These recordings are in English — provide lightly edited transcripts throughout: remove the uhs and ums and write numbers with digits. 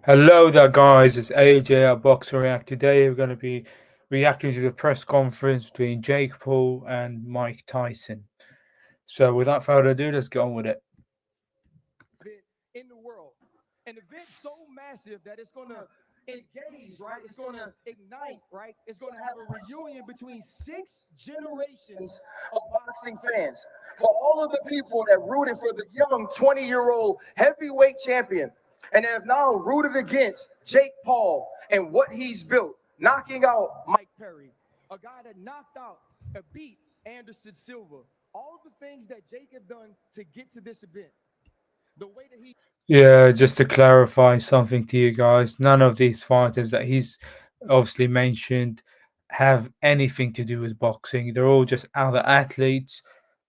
Hello there, guys. It's AJ at Boxer React. Today we're going to be reacting to the press conference between Jake Paul and Mike Tyson. So, without further ado, let's get on with it. In the world, an event so massive that it's going to engage, right? It's going to ignite, right? It's going to have a reunion between 6 generations of boxing fans. For all of the people that rooted for the young 20-year-old heavyweight champion and have now rooted against Jake Paul and what he's built, knocking out Mike Perry, a guy that knocked out and beat Anderson Silva. All the things that Jake have done to get to this event. The way that he Yeah, just to clarify something to you guys, none of these fighters that he's obviously mentioned have anything to do with boxing. They're all just other athletes,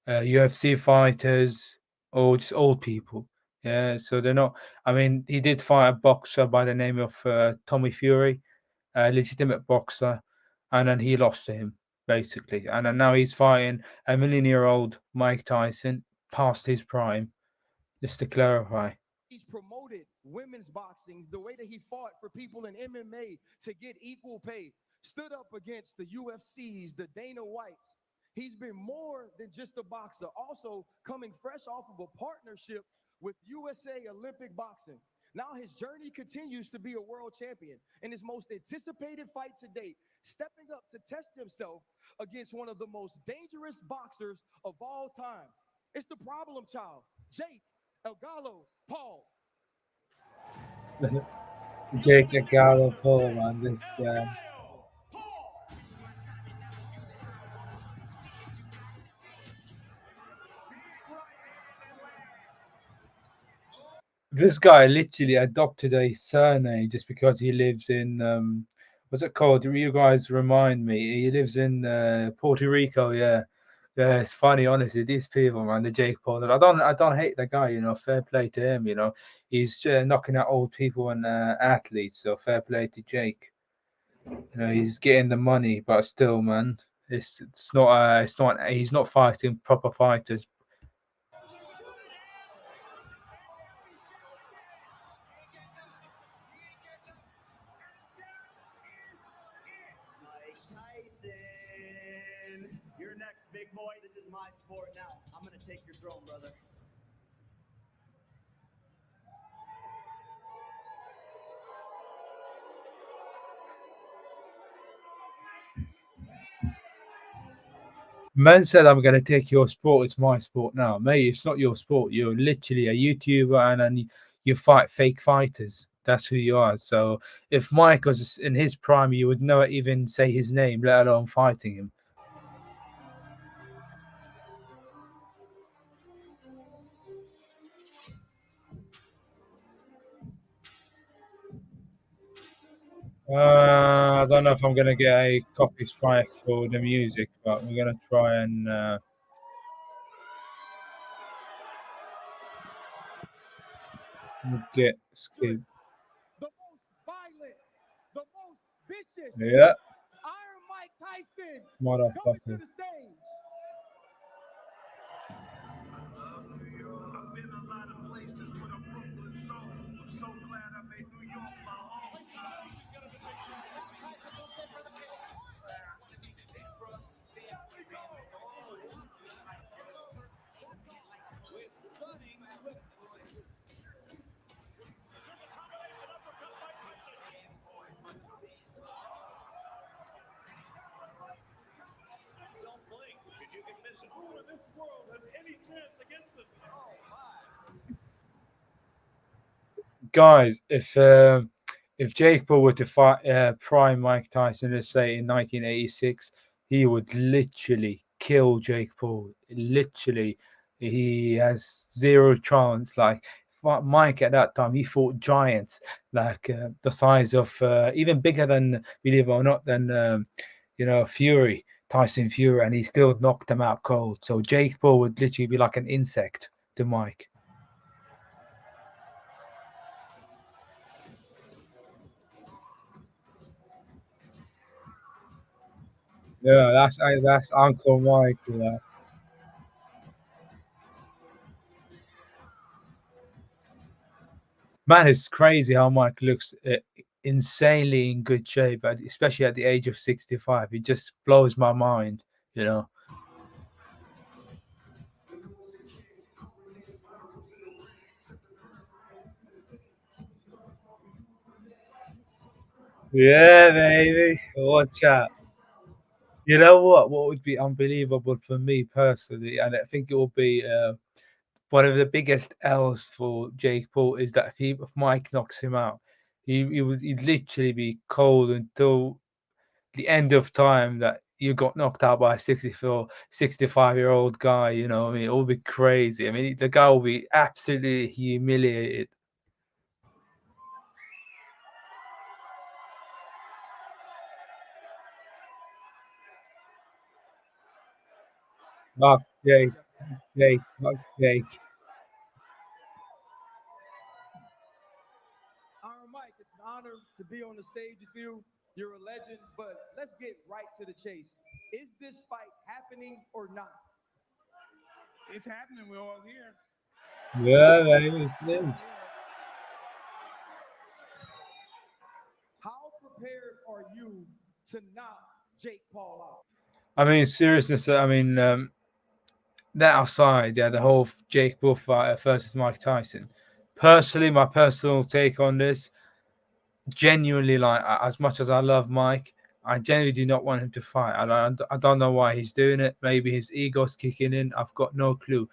UFC fighters, or just old people. Yeah, so they're not. I mean, he did fight a boxer by the name of Tommy Fury, a legitimate boxer, and then he lost to him basically. And then now he's fighting a million-year-old Mike Tyson past his prime. Just to clarify. he's promoted women's boxing, the way that he fought for people in MMA to get equal pay, stood up against the UFCs, the Dana Whites. He's been more than just a boxer, also coming fresh off of a partnership with USA Olympic Boxing. Now his journey continues to be a world champion in his most anticipated fight to date, stepping up to test himself against one of the most dangerous boxers of all time. It's the problem child, Jake El Gallo Paul. Jake Agalo Paul, man, this guy. This guy literally adopted a surname just because he lives in what's it called? You guys remind me. He lives in Puerto Rico. Yeah, yeah. It's funny, honestly. These people, man, the Jake Paul. I don't hate the guy. Fair play to him. He's knocking out old people and athletes. So fair play to Jake. He's getting the money, but still, man, it's not. He's not fighting proper fighters. Mike Tyson. You're next, big boy. This is my sport now. I'm going to take your throne, brother. Man said, "I'm going to take your sport. It's my sport now, mate. It's not your sport. You're literally a YouTuber, and then you fight fake fighters. That's who you are. So if Mike was in his prime, you would never even say his name, let alone fighting him." I don't know if I'm going to get a copy strike for the music, but we're going to try and get skip. The most violent, the most vicious Yeah, Iron Mike Tyson coming to motherfucker. the stage. Guys, if Jake Paul were to fight prime Mike Tyson, let's say in 1986, he would literally kill Jake Paul. Literally, he has zero chance. Like Mike at that time, he fought giants, like the size of even bigger than, believe it or not, than Fury, Tyson Fury, and he still knocked him out cold. So Jake Paul would literally be like an insect to Mike. Yeah, that's Uncle Mike. Yeah. Man, it's crazy how Mike looks insanely in good shape, especially at the age of 65. It just blows my mind, you know. Yeah, baby. Watch out. You know what? What would be unbelievable for me personally, and I think it will be one of the biggest L's for Jake Paul is that if Mike knocks him out, he'd literally be cold until the end of time that you got knocked out by a 64, 65-year-old guy. You know, I mean, it will be crazy. I mean, the guy will be absolutely humiliated. Fuck Jake, fuck Jake. Iron Mike, it's an honor to be on the stage with you. You're a legend, but let's get right to the chase. Is this fight happening or not? It's happening. We're all here. Yeah, baby, it is. How prepared are you to knock Jake Paul out? I mean, seriousness. I mean, that aside, yeah, the whole Jake Paul fight versus Mike Tyson. Personally, my personal take on this, genuinely, like as much as I love Mike, I genuinely do not want him to fight. I don't know why he's doing it. Maybe his ego's kicking in. I've got no clue.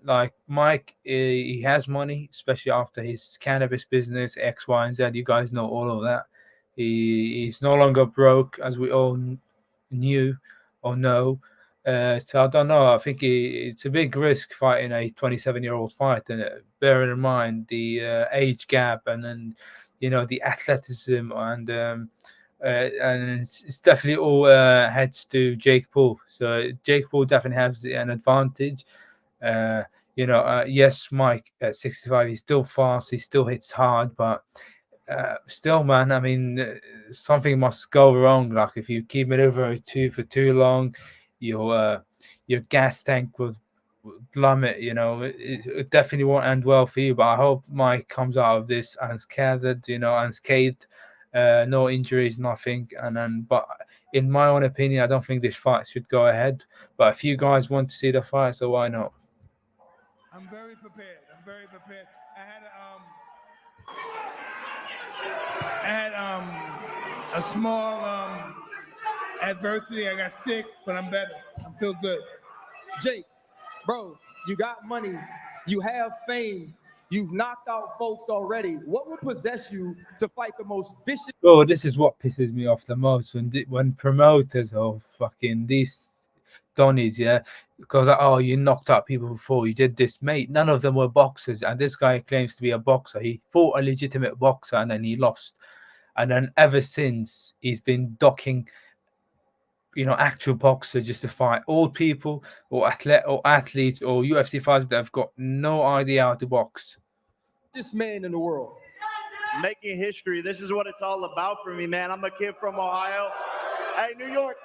Like Mike, he has money, especially after his cannabis business, X, Y, and Z. You guys know all of that. He's no longer broke, as we all knew or know. So I don't know. I think it's a big risk fighting a 27-year-old fight, and bearing in mind the age gap, and then the athleticism, and it's definitely all heads to Jake Paul. So Jake Paul definitely has an advantage. Uh, yes, Mike at 65, he's still fast, he still hits hard, but still, man, I mean, something must go wrong. Like if you keep it over two for too long, your gas tank will plummet. It definitely won't end well for you. But I hope Mike comes out of this unscathed, unscathed, no injuries, nothing. But in my own opinion, I don't think this fight should go ahead. But if you guys want to see the fight, so why not? I'm very prepared. I'm very prepared. I had a small adversity. I got sick, but I'm better. I feel good. Jake, bro, you got money, you have fame, you've knocked out folks already. What would possess you to fight the most vicious? Bro, this is what pisses me off the most when promoters of fucking these Donnies, yeah, because oh, you knocked out people before, you did this, mate. None of them were boxers, and this guy claims to be a boxer. He fought a legitimate boxer, and then he lost, and then ever since he's been docking, actual boxers just to fight old people or athletes or UFC fighters that have got no idea how to box. This man in the world. Making history. This is what it's all about for me, man. I'm a kid from Ohio. Hey, New York,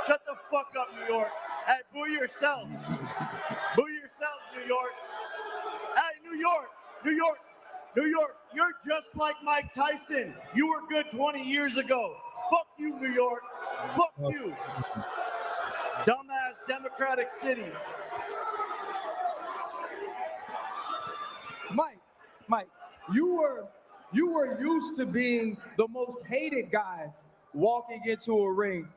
shut the fuck up, New York. Hey, boo yourselves. Boo yourselves, New York. Hey, New York, New York, New York. You're just like Mike Tyson. You were good 20 years ago. Fuck you, New York. Fuck you. Dumbass Democratic City. Mike, you were used to being the most hated guy walking into a ring.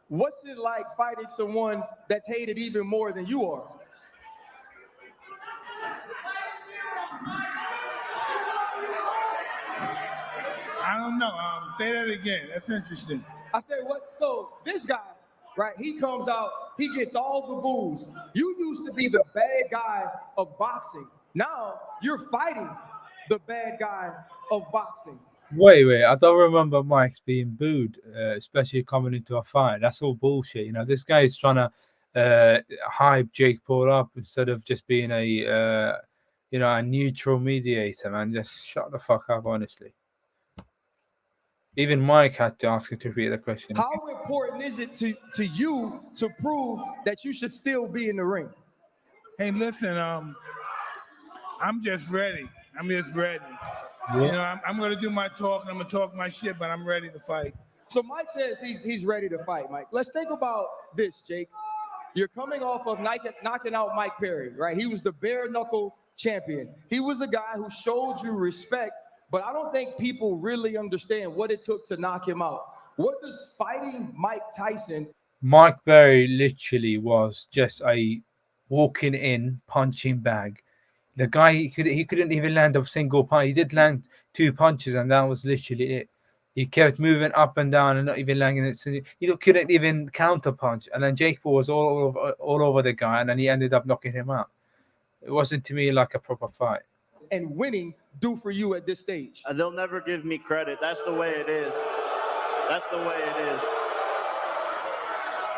What's it like fighting someone that's hated even more than you are? I don't know. Say that again. That's interesting. I said, what? So this guy, right? He comes out, he gets all the boos. You used to be the bad guy of boxing. Now you're fighting the bad guy of boxing. Wait, I don't remember Mike's being booed, especially coming into a fight. That's all bullshit. This guy is trying to hype Jake Paul up instead of just being a neutral mediator, man. Just shut the fuck up, honestly. Even Mike had to ask him to repeat the question. How important is it to you to prove that you should still be in the ring? Hey, listen, I'm just ready. I'm just ready. You know, I'm going to do my talk and I'm going to talk my shit, but I'm ready to fight. So Mike says he's ready to fight, Mike. Let's think about this, Jake. You're coming off of knocking out Mike Perry, right? He was the bare knuckle champion. He was a guy who showed you respect, but I don't think people really understand what it took to knock him out. What does fighting Mike Tyson? Mike Berry literally was just a walking in punching bag. The guy he couldn't even land a single punch. He did land 2 punches, and that was literally it. He kept moving up and down and not even landing it. He couldn't even counter punch. And then Jake Paul was all over the guy, and then he ended up knocking him out. It wasn't to me like a proper fight. And winning do for you at this stage? They'll never give me credit. That's the way it is. That's the way it is.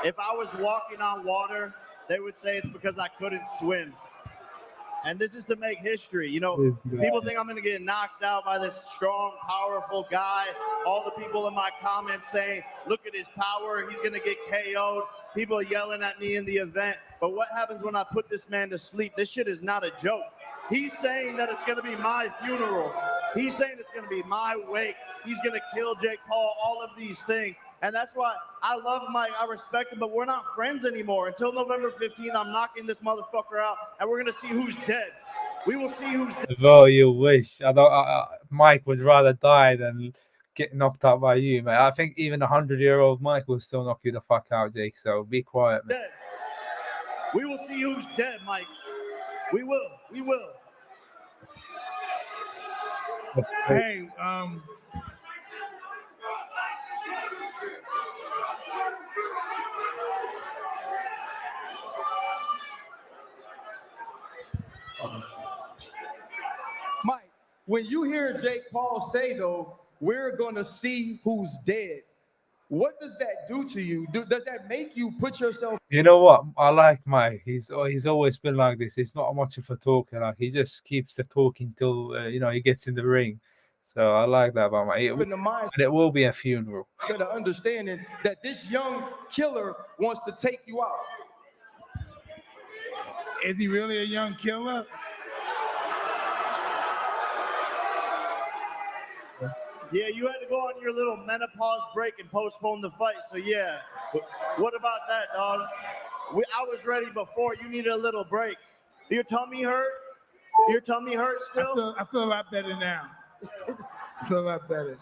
If I was walking on water, they would say it's because I couldn't swim. And this is to make history. You know, people think I'm going to get knocked out by this strong, powerful guy. All the people in my comments saying, look at his power. He's going to get KO'd. People yelling at me in the event. But what happens when I put this man to sleep? This shit is not a joke. He's saying that it's going to be my funeral. He's saying it's going to be my wake. He's going to kill Jake Paul, all of these things. And that's why I love Mike. I respect him, but we're not friends anymore. Until November 15th, I'm knocking this motherfucker out, and we're going to see who's dead. We will see who's dead. Well, you wish. Mike would rather die than get knocked out by you, mate. I think even 100-year-old Mike will still knock you the fuck out, Jake. So be quiet, man. Dead. We will see who's dead, Mike. We will. We will. Hey, Mike, when you hear Jake Paul say, though, we're going to see who's dead, what does that do to you? Does that make you put yourself? You know what? I like Mike. He's always been like this. He's not much of a talker. Like he just keeps the talking till he gets in the ring. So I like that about Mike. In the mind, And it will be a funeral. instead of understanding that this young killer wants to take you out. is he really a young killer? Yeah, you had to go on your little menopause break and postpone the fight. So, yeah. What about that, dog? I was ready before. You needed a little break. Your tummy hurt? Your tummy hurt still? I feel a lot better now. I feel a lot better.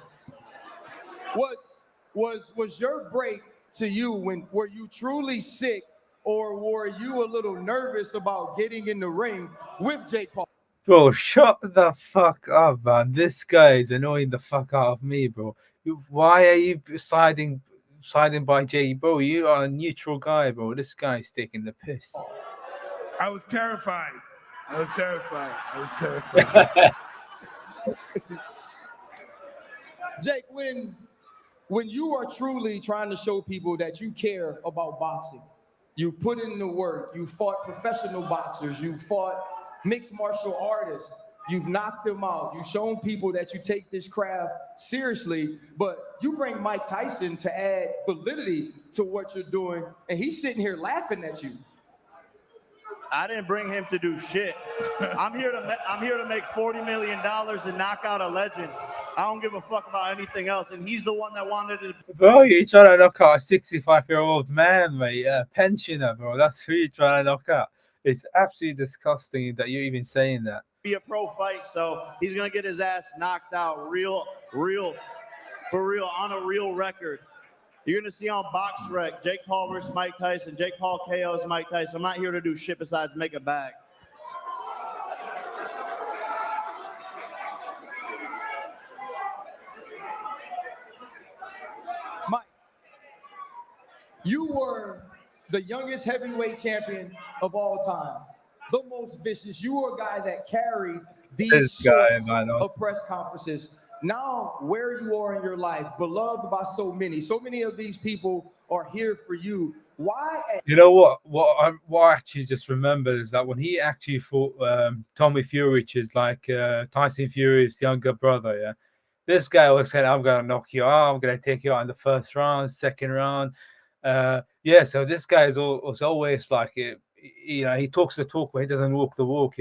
Was your break to you were you truly sick, or were you a little nervous about getting in the ring with Jake Paul? Bro, shut the fuck up, man. This guy is annoying the fuck out of me, bro. Why are you siding by Jay? Bro, you are a neutral guy, bro. This guy's taking the piss. I was terrified. I was terrified. Jake, when you are truly trying to show people that you care about boxing, you've put in the work, you fought professional boxers, you fought mixed martial artists, you've knocked them out, you've shown people that you take this craft seriously, but you bring Mike Tyson to add validity to what you're doing, and he's sitting here laughing at you. I didn't bring him to do shit. I'm here to make $40 million and knock out a legend. I don't give a fuck about anything else, and he's the one that wanted to. Bro, you're trying to knock out a 65-year-old man, mate, a pensioner, bro. That's who you're trying to knock out. It's absolutely disgusting that you're even saying that. Be a pro fight, so he's gonna get his ass knocked out real, for real, on a real record. You're gonna see on BoxRec, Jake Paul versus Mike Tyson. Jake Paul KOs Mike Tyson. I'm not here to do shit besides make a bag. Mike, you were the youngest heavyweight champion of all time, the most vicious. You were a guy that carried these sorts of press conferences. Now, where you are in your life, beloved by so many of these people are here for you. Why? You know what? What I actually just remembered is that when he actually fought Tommy Fury, which is like Tyson Fury's younger brother, yeah, this guy was saying, "I'm gonna knock you out. I'm gonna take you out in the first round, second round." Yeah, so this guy was always like it. He talks the talk, but he doesn't walk the walk.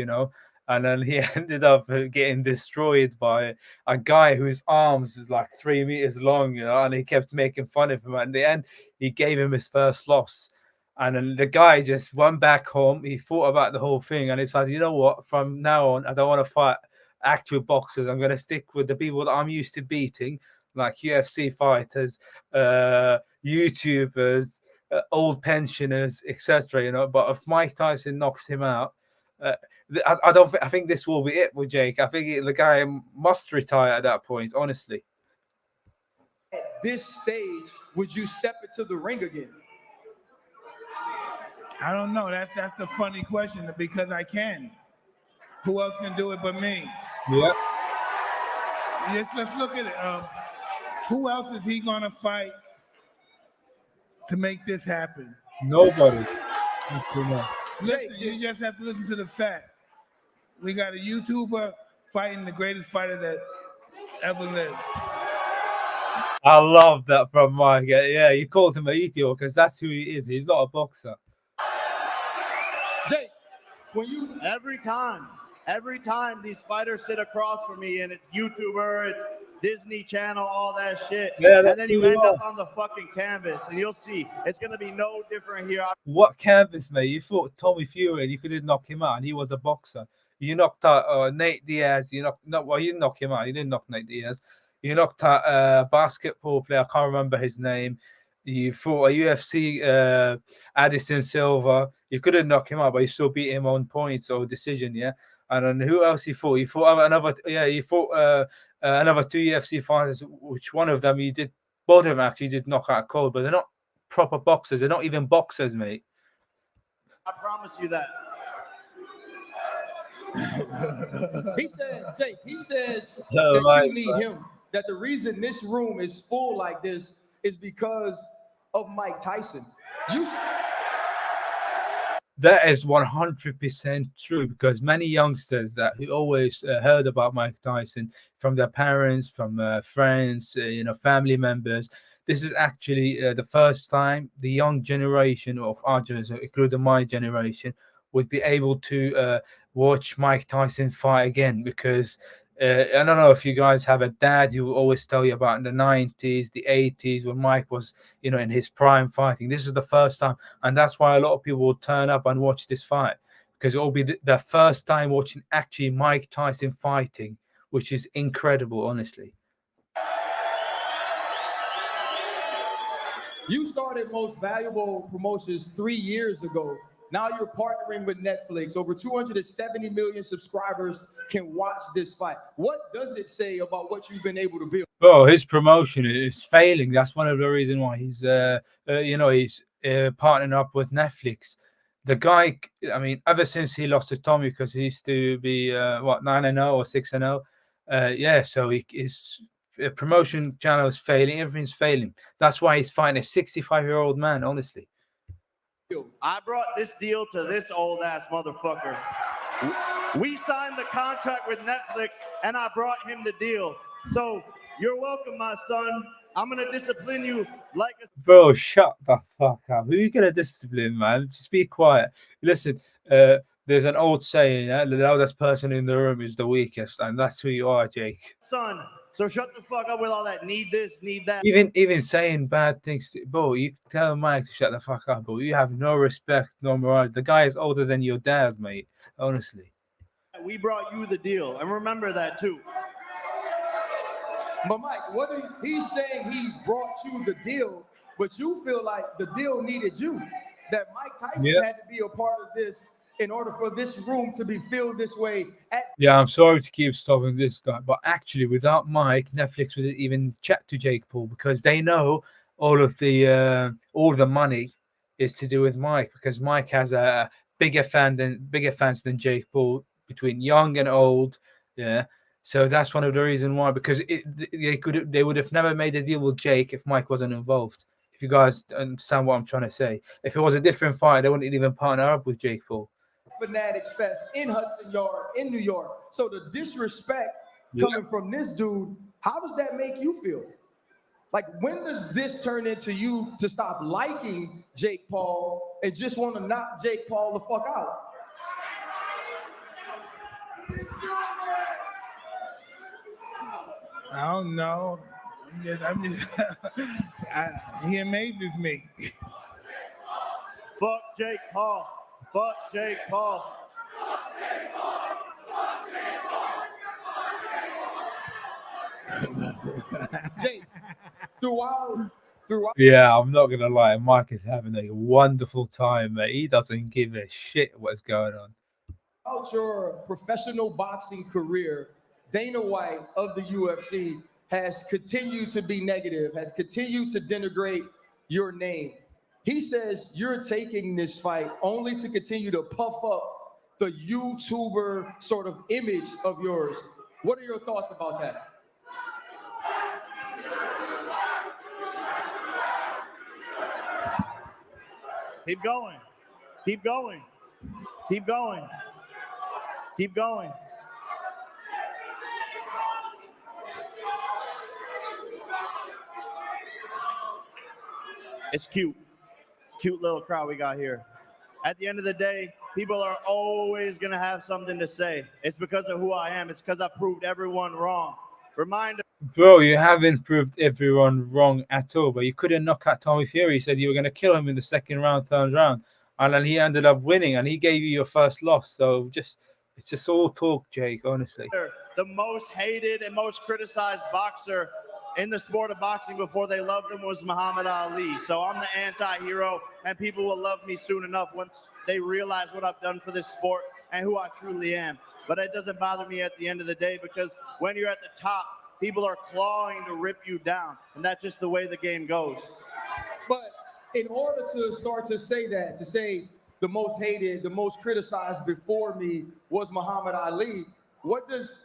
and then he ended up getting destroyed by a guy whose arms is like 3 meters long, and he kept making fun of him. And in the end, he gave him his first loss. And then the guy just went back home. He thought about the whole thing, and it's like, you know what? From now on, I don't want to fight actual boxers. I'm going to stick with the people that I'm used to beating, like UFC fighters, YouTubers, old pensioners, etc. But if Mike Tyson knocks him out, I don't. I think this will be it with Jake. I think the guy must retire at that point. Honestly, At this stage, would you step into the ring again? I don't know. That's a funny question because I can. Who else can do it but me? yeah. Let's look at it. Who else is he gonna fight to make this happen? Nobody. Listen, you just have to listen to the fact. We got a YouTuber fighting the greatest fighter that ever lived. I love that from Mike. Yeah, you called him a Ethio because that's who he is. He's not a boxer. Jake, when you Every time these fighters sit across from me and it's YouTuber, it's Disney Channel, all that shit. Yeah, and that's then who you they end are. up on the fucking canvas and you'll see it's going to be no different here. What canvas, mate? You fought Tommy Fury and you couldn't knock him out, and he was a boxer. You knocked out Nate Diaz. You didn't knock him out. You didn't knock Nate Diaz. You knocked out a basketball player. I can't remember his name. You fought a UFC Addison Silva. You couldn't knock him out, but you still beat him on points or decision. Yeah. And then who else he fought? He fought another. Yeah, he fought another two UFC fighters. Which one of them you did? Both of them actually did knock out cold, but they're not proper boxers. They're not even boxers, mate. I promise you that. he said, Jake, he says Oh, that my you need him. That the reason this room is full like this is because of Mike Tyson. That is 100% true because many youngsters that who always heard about Mike Tyson from their parents, from friends, family members. This is actually the first time the young generation of our generation, including my generation, would be able to watch Mike Tyson fight again because I don't know if you guys have a dad who will always tell you about in the 90s, the 80s when Mike was, in his prime fighting. This is the first time, and that's why a lot of people will turn up and watch this fight because it will be the first time watching actually Mike Tyson fighting, which is incredible, honestly. You started Most Valuable Promotions 3 years ago. Now you're partnering with Netflix. Over 270 million subscribers can watch this fight. What does it say about what you've been able to build? Bro, his promotion is failing. That's one of the reasons why he's partnering up with Netflix. The guy, I mean, ever since he lost to Tommy, because he used to be 9-0 or 6-0, so his promotion channel is failing. Everything's failing. That's why he's fighting a 65-year-old man. Honestly, I brought this deal to this old ass motherfucker. We signed the contract with Netflix and I brought him the deal. So you're welcome, my son. I'm gonna discipline you like a bro. Shut the fuck up. Who are you gonna discipline, man? Just be quiet. Listen, there's an old saying, the loudest person in the room is the weakest, and that's who you are, Jake. son. So shut the fuck up with all that need this, need that. Even saying bad things, bro. You tell Mike to shut the fuck up, bro. You have no respect, no morality. The guy is older than your dad, mate. Honestly. We brought you the deal, and remember that too. But Mike, he's saying he brought you the deal, but you feel like the deal needed you. That Mike Tyson had to be a part of this in order for this room to be filled this way. Yeah, I'm sorry to keep stopping this guy, but actually, without Mike, Netflix wouldn't even chat to Jake Paul because they know all the money is to do with Mike because Mike has a bigger fans than Jake Paul between young and old. Yeah, so that's one of the reasons why because they would have never made a deal with Jake if Mike wasn't involved. If you guys understand what I'm trying to say, if it was a different fight, they wouldn't even partner up with Jake Paul. Fanatics Fest in Hudson Yard in New York. So the disrespect coming from this dude, how does that make you feel? Like, when does this turn into you to stop liking Jake Paul and just want to knock Jake Paul the fuck out? I don't know. I'm just he amazes me. Fuck Jake Paul. Fuck Jake Paul. Jake, throughout Yeah, I'm not gonna lie. Mike is having a wonderful time, mate. He doesn't give a shit what's going on. your professional boxing career, Dana White of the UFC has continued to be negative, has continued to denigrate your name. He says you're taking this fight only to continue to puff up the YouTuber sort of image of yours. What are your thoughts about that? Keep going. Keep going. Keep going. Keep going. It's cute. Cute little crowd we got here. At the end of the day, people are always going to have something to say. It's because of who I am. It's because I proved everyone wrong. Reminder. Bro, you haven't proved everyone wrong at all. But you couldn't knock out Tommy Fury. You said you were gonna kill him in the second round, third round, and then he ended up winning, and he gave you your first loss. So it's just all talk, Jake. Honestly. The most hated and most criticized boxer in the sport of boxing before they loved him was Muhammad Ali. So I'm the anti-hero, and people will love me soon enough once they realize what I've done for this sport and who I truly am. But it doesn't bother me at the end of the day, because when you're at the top, people are clawing to rip you down, and that's just the way the game goes. But in order to start to say that, to say the most hated, the most criticized before me was Muhammad Ali, what does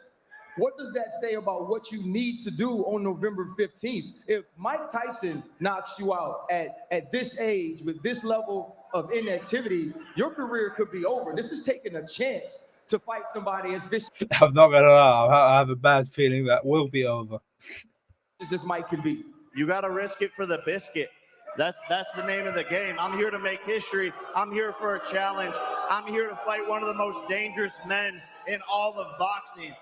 that say about what you need to do on November 15th? If Mike Tyson knocks you out at this age with this level of inactivity, your career could be over. This is taking a chance to fight somebody as vicious I'm not gonna lie. I have a bad feeling that will be over. as this Mike can be. You got to risk it for the biscuit. That's the name of the game. I'm here to make history. I'm here for a challenge. I'm here to fight one of the most dangerous men in all of boxing.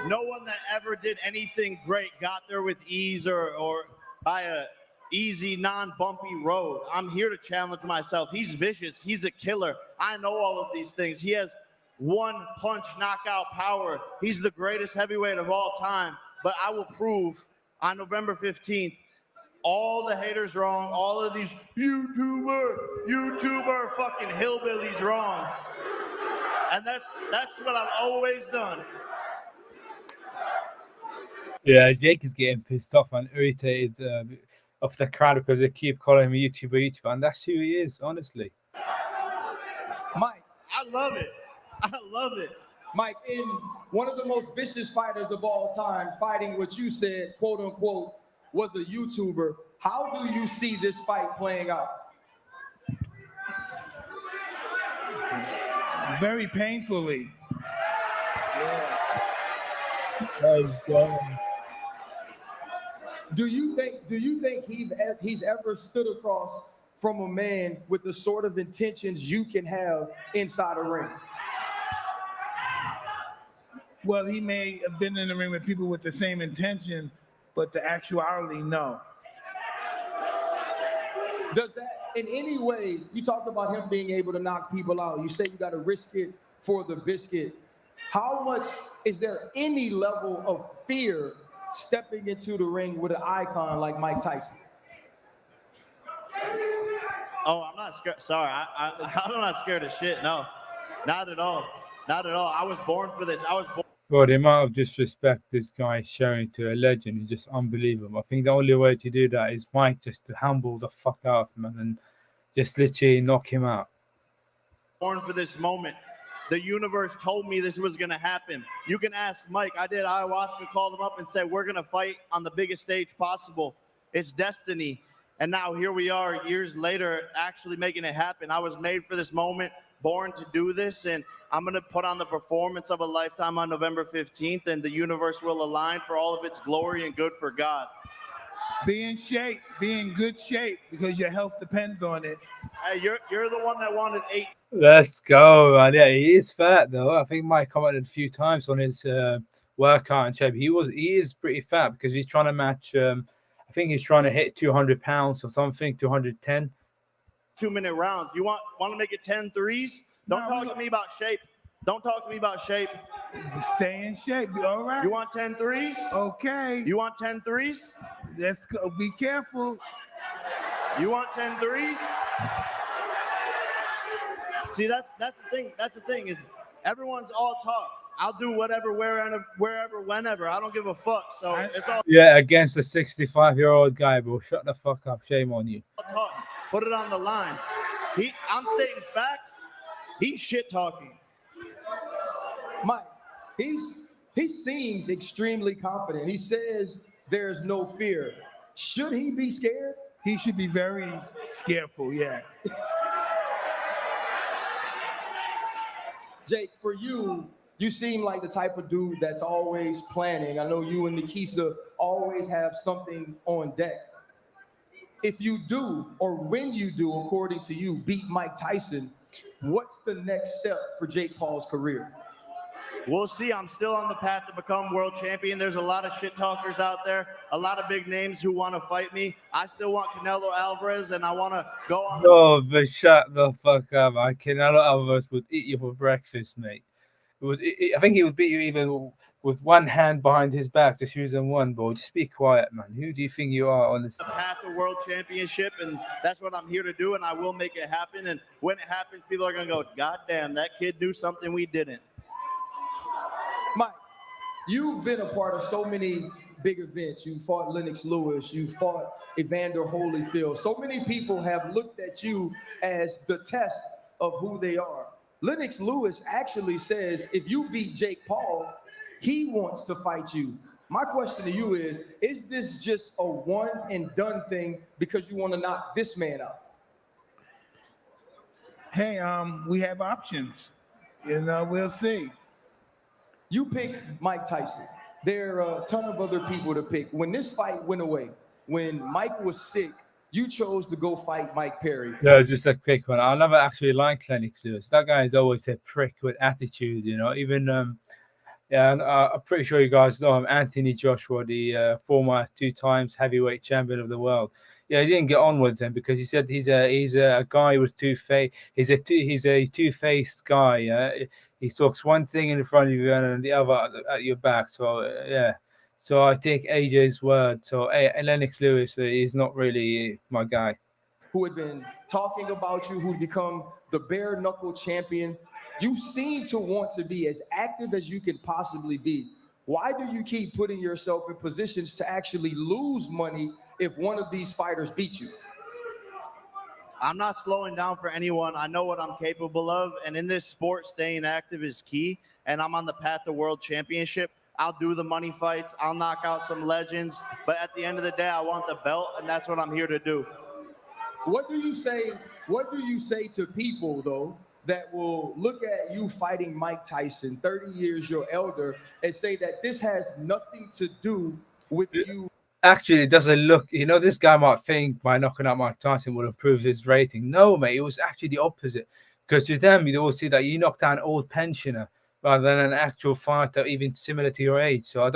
No one that ever did anything great got there with ease or by a easy, non-bumpy road. I'm here to challenge myself. He's vicious. He's a killer. I know all of these things. He has one punch knockout power. He's the greatest heavyweight of all time. But I will prove on November 15th, all the haters wrong, all of these YouTuber fucking hillbillies wrong. And that's what I've always done. Yeah, Jake is getting pissed off and irritated of the crowd because they keep calling him YouTuber, and that's who he is, honestly. Mike, I love it. I love it. Mike, in one of the most vicious fighters of all time, fighting what you said, quote unquote, was a YouTuber. How do you see this fight playing out? Very painfully. Do you think he's ever stood across from a man with the sort of intentions you can have inside a ring? Well, he may have been in the ring with people with the same intention, but the actuality, no. Does that in any way, you talked about him being able to knock people out. You say you got to risk it for the biscuit. How much, is there any level of fear stepping into the ring with an icon like Mike Tyson? Oh, I'm not scared. Sorry, I'm not scared of shit. No, not at all. Not at all. I was born for this. Well, the amount of disrespect this guy is showing to a legend is just unbelievable. I think the only way to do that is Mike just to humble the fuck out of him and just literally knock him out. Born for this moment. The universe told me this was going to happen. You can ask Mike. I did ayahuasca, called him up and said, we're going to fight on the biggest stage possible. It's destiny. And now here we are years later actually making it happen. I was made for this moment, born to do this, and I'm going to put on the performance of a lifetime on November 15th, and the universe will align for all of its glory and good for God. Be in shape, be in good shape, because your health depends on it. Hey, you're the one that wanted 8. Let's go, man. Yeah, he is fat though. I think Mike commented a few times on his work out in shape. He is pretty fat because he's trying to match. I think he's trying to hit 200 pounds or something, 210. 2-minute rounds. You want to make it 10 threes? Don't No, talk to me about shape. Don't talk to me about shape. Stay in shape. All right. You want 10 threes? Okay. You want 10 threes? Let's go. Be careful. You want 10 threes? See, that's the thing. That's the thing is everyone's all talk. I'll do whatever, wherever, whenever. I don't give a fuck. So it's all Yeah, against a 65-year-old guy, bro. Shut the fuck up. Shame on you. talk. Put it on the line. I'm stating facts. He's shit talking. Mike, he seems extremely confident. He says there's no fear. Should he be scared? He should be very careful. Yeah. Jake, for you, you seem like the type of dude that's always planning. I know you and Nikisa always have something on deck. If you do, or when you do, according to you, beat Mike Tyson, what's the next step for Jake Paul's career? We'll see. I'm still on the path to become world champion. There's a lot of shit talkers out there, a lot of big names who want to fight me. I still want Canelo Alvarez, and I want to go on. No, but shut the fuck up. I Canelo Alvarez would eat you for breakfast, mate. I think he would beat you even with one hand behind his back, just using one ball. Just be quiet, man. Who do you think you are, honestly? The path to world championship, and that's what I'm here to do, and I will make it happen. And when it happens, people are going to go, God damn, that kid knew something we didn't. Mike, you've been a part of so many big events. You fought Lennox Lewis. You fought Evander Holyfield. So many people have looked at you as the test of who they are. Lennox Lewis actually says if you beat Jake Paul, he wants to fight you. My question to you is this just a one and done thing because you want to knock this man out? Hey, we have options. We'll see. You pick Mike Tyson. There are a ton of other people to pick. When this fight went away, when Mike was sick, you chose to go fight Mike Perry. No, just a quick one. I never actually liked Lennox Lewis. That guy is always a prick with attitude, Even yeah, and I'm pretty sure you guys know him, Anthony Joshua, the former 2 times heavyweight champion of the world. Yeah, he didn't get on with him because he said he's a guy with two-faced. He's a two-faced guy. He talks one thing in front of you and the other at your back. So yeah, so I take AJ's word. So Lennox Lewis is not really my guy. Who had been talking about you, who'd become the bare knuckle champion. You seem to want to be as active as you can possibly be. Why do you keep putting yourself in positions to actually lose money if one of these fighters beats you? I'm not slowing down for anyone. I know what I'm capable of. And in this sport, staying active is key. And I'm on the path to world championship. I'll do the money fights. I'll knock out some legends. But at the end of the day, I want the belt. And that's what I'm here to do. What do you say to people, though, that will look at you fighting Mike Tyson, 30 years your elder, and say that this has nothing to do with you? Actually, it doesn't look. This guy might think by knocking out Mike Tyson will improve his rating. No, mate, it was actually the opposite. Because to them, they will see that you knocked out an old pensioner rather than an actual fighter, even similar to your age. So I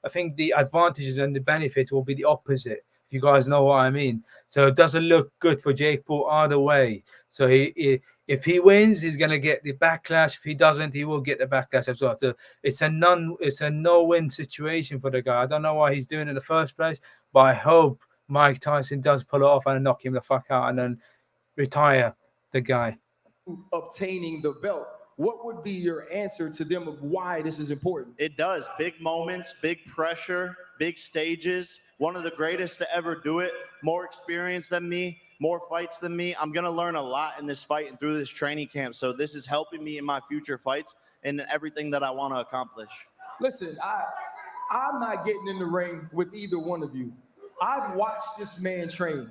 think the advantages and the benefits will be the opposite. If you guys know what I mean. So it doesn't look good for Jake Paul either way. So if he wins, he's gonna get the backlash. If he doesn't, he will get the backlash as well. So it's a no-win situation for the guy. I don't know why he's doing it in the first place, but I hope Mike Tyson does pull it off and knock him the fuck out and then retire the guy. Obtaining the belt, what would be your answer to them of why this is important? It does. Big moments, big pressure, big stages. One of the greatest to ever do it. More experience than me, more fights than me. I'm going to learn a lot in this fight and through this training camp. So this is helping me in my future fights and everything that I want to accomplish. Listen, I'm not getting in the ring with either one of you. I've watched this man train.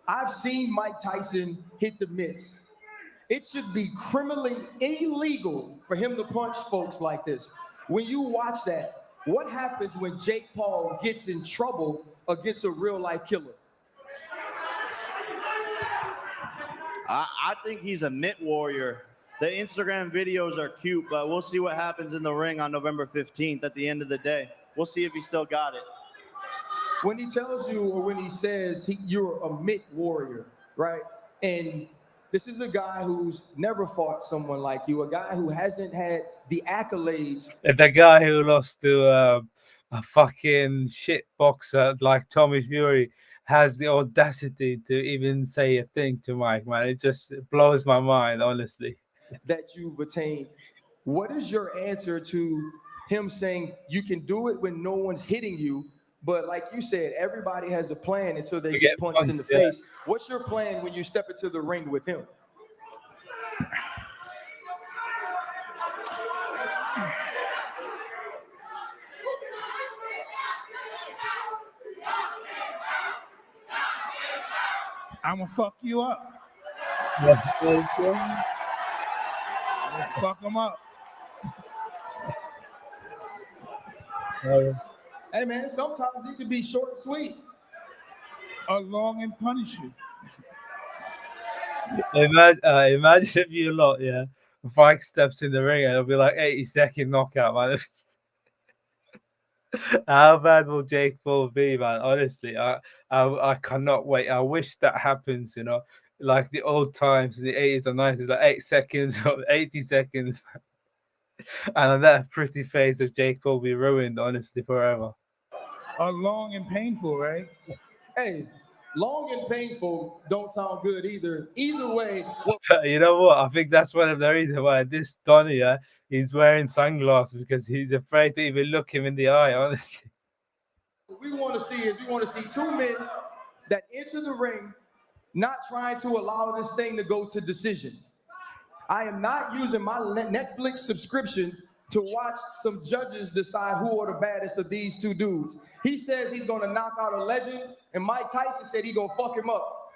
I've seen Mike Tyson hit the mitts. It should be criminally illegal for him to punch folks like this. When you watch that, what happens when Jake Paul gets in trouble against a real-life killer? I think he's a mitt warrior. The Instagram videos are cute, but we'll see what happens in the ring on November 15th at the end of the day. We'll see if he still got it. When he tells you or when he says you're a mitt warrior, right? And this is a guy who's never fought someone like you, a guy who hasn't had the accolades. And the guy who lost to a fucking shit boxer like Tommy Fury has the audacity to even say a thing to Mike, man. It just blows my mind, honestly. That you've attained. What is your answer to him saying you can do it when no one's hitting you? But like you said, everybody has a plan until they get punched in the face. What's your plan when you step into the ring with him? I'm gonna fuck you up. Fuck him up. Hey man, sometimes you can be short and sweet. Or long and punish you. Imagine if you lot, Mike steps in the ring and it'll be like 80-second knockout, man. How bad will Jake Paul be, man? Honestly, I cannot wait. I wish that happens, like the old times in the 80s and 90s, like 8 seconds or 80 seconds. And that pretty face of Jake Paul will be ruined, honestly, forever. Long and painful, right? Hey, long and painful don't sound good either. Either way, you know what? I think that's one of the reasons why this Donny, he's wearing sunglasses because he's afraid to even look him in the eye, honestly. What we want to see two men that enter the ring not trying to allow this thing to go to decision. I am not using my Netflix subscription to watch some judges decide who are the baddest of these two dudes. He says he's going to knock out a legend, and Mike Tyson said he's going to fuck him up.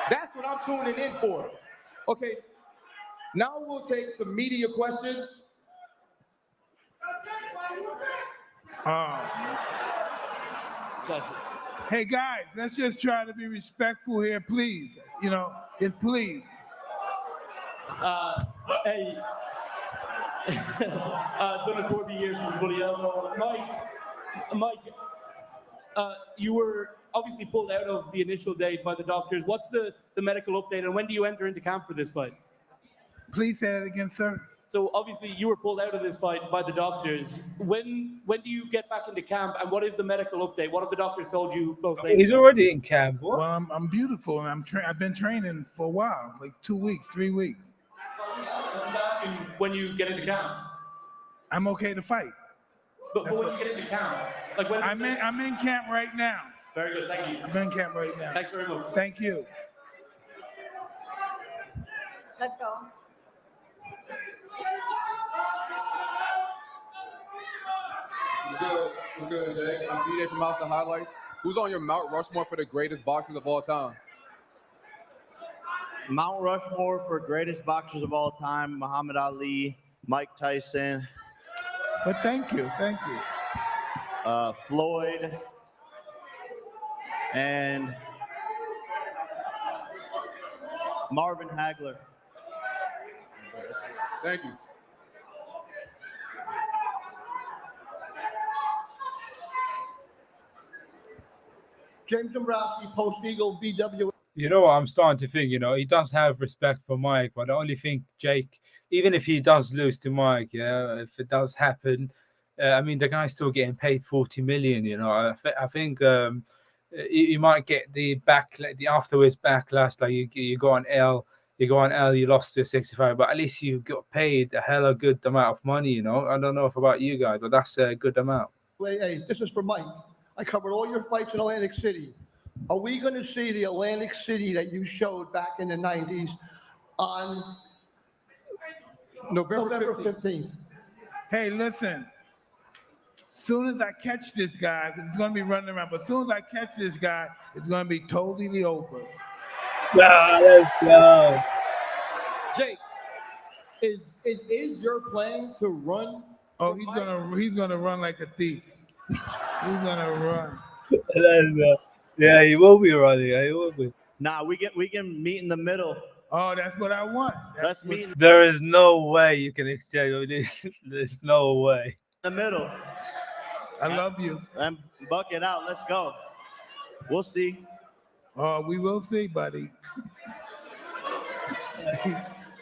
That's what I'm tuning in for. Okay, now we'll take some media questions. Hey guys, let's just try to be respectful here, please. It's please. Hey, Donna Corby here from Bully Elbow. Mike, you were obviously pulled out of the initial date by the doctors. What's the medical update, and when do you enter into camp for this fight? Please say that again, sir. So obviously you were pulled out of this fight by the doctors. When do you get back into camp, and what is the medical update? What have the doctors told you both? He's already in camp. What? Well, I'm beautiful, and I've been training for a while, like 2 weeks, 3 weeks. I'm just asking when you get into camp. I'm okay to fight. But when you get into camp, like when I'm in camp right now. Very good, thank you. I'm in camp right now. Thanks very much. Thank you. Let's go. What's good, Jake? I'm DJ from House of Highlights. Who's on your Mount Rushmore for the greatest boxers of all time? Mount Rushmore for greatest boxers of all time: Muhammad Ali, Mike Tyson. But thank you. Floyd, and Marvin Hagler. Thank you. James Dombrowski, Post Eagle, BW. You know what I'm starting to think, he does have respect for Mike, but I only think Jake, even if he does lose to Mike, if it does happen, the guy's still getting paid 40 million, I think you might get the afterwards backlash, like you go on L, you lost to 65, but at least you got paid a hella good amount of money, I don't know about you guys, but that's a good amount. Hey, this is for Mike. I covered all your fights in Atlantic City. Are we going to see the Atlantic City that you showed back in the 90s on November 15th? Hey, listen. Soon as I catch this guy, he's going to be running around, but as soon as I catch this guy, it's going to be totally over. Let's go. Jake, is your plan to run? Oh, he's gonna run like a thief. He's gonna run. Yeah, he will be running. He will be. Nah, we can meet in the middle. Oh, that's what I want. Let's what- meet in There is no way you can exchange this. There's no way. the middle I love you. and buck it out. Let's go. We'll see. Oh, we will see, buddy.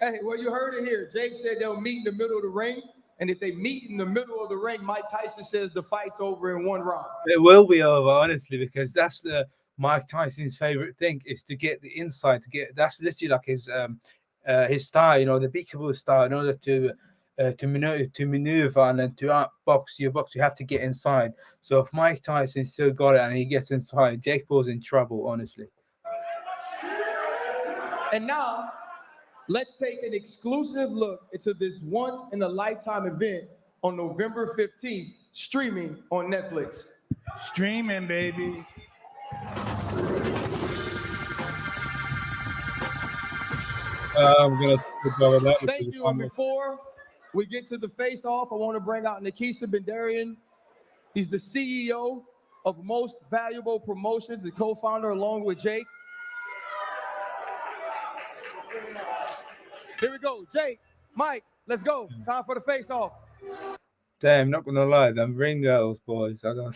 Hey, well, you heard it here. Jake said they'll meet in the middle of the ring. And if they meet in the middle of the ring, Mike Tyson says the fight's over in 1 round. It will be over, honestly, because that's the Mike Tyson's favorite thing is to get the inside. To get that's literally like his style, the beatable style. In order to maneuver and then to outbox your box, you have to get inside. So if Mike Tyson still got it and he gets inside, Jake Paul's in trouble, honestly. And now, let's take an exclusive look into this once-in-a-lifetime event on November 15th, streaming on Netflix. Streaming, baby. I'm gonna skip over that. Thank you. And before we get to the face-off, I want to bring out Nikisa Bendarian. He's the CEO of Most Valuable Promotions and co-founder along with Jake. Here we go. Jake, Mike, let's go. Time for the face-off. Damn, not gonna lie, them ring girls, boys. I don't.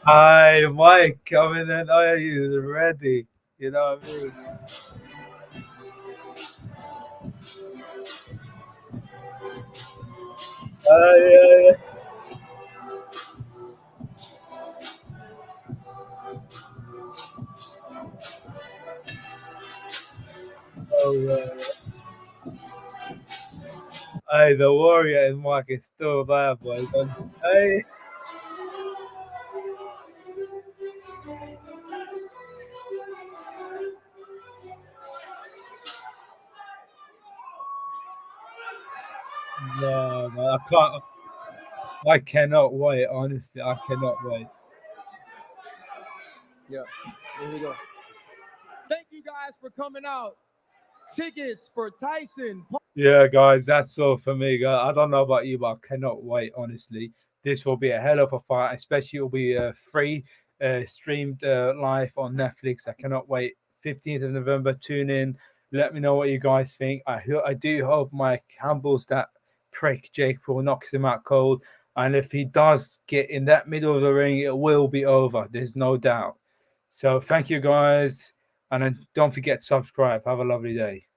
Hi, Mike, coming in. Oh, he's ready. You know what I mean? Yeah. Oh, hey, the warrior in Mike is still there, boys. Hey. No, man, I can't. I cannot wait. Honestly, I cannot wait. Yeah, here we go. Thank you guys for coming out. Tickets for Tyson. Yeah, guys, that's all for me, guys. I don't know about you, but I cannot wait. Honestly, this will be a hell of a fight. Especially, it'll be free, streamed live on Netflix. I cannot wait. 15th of November. Tune in. Let me know what you guys think. I do hope Mike humbles that prick Jake Paul, knocks him out cold. And if he does get in that middle of the ring, it will be over. There's no doubt. So thank you, guys. And then don't forget to subscribe. Have a lovely day.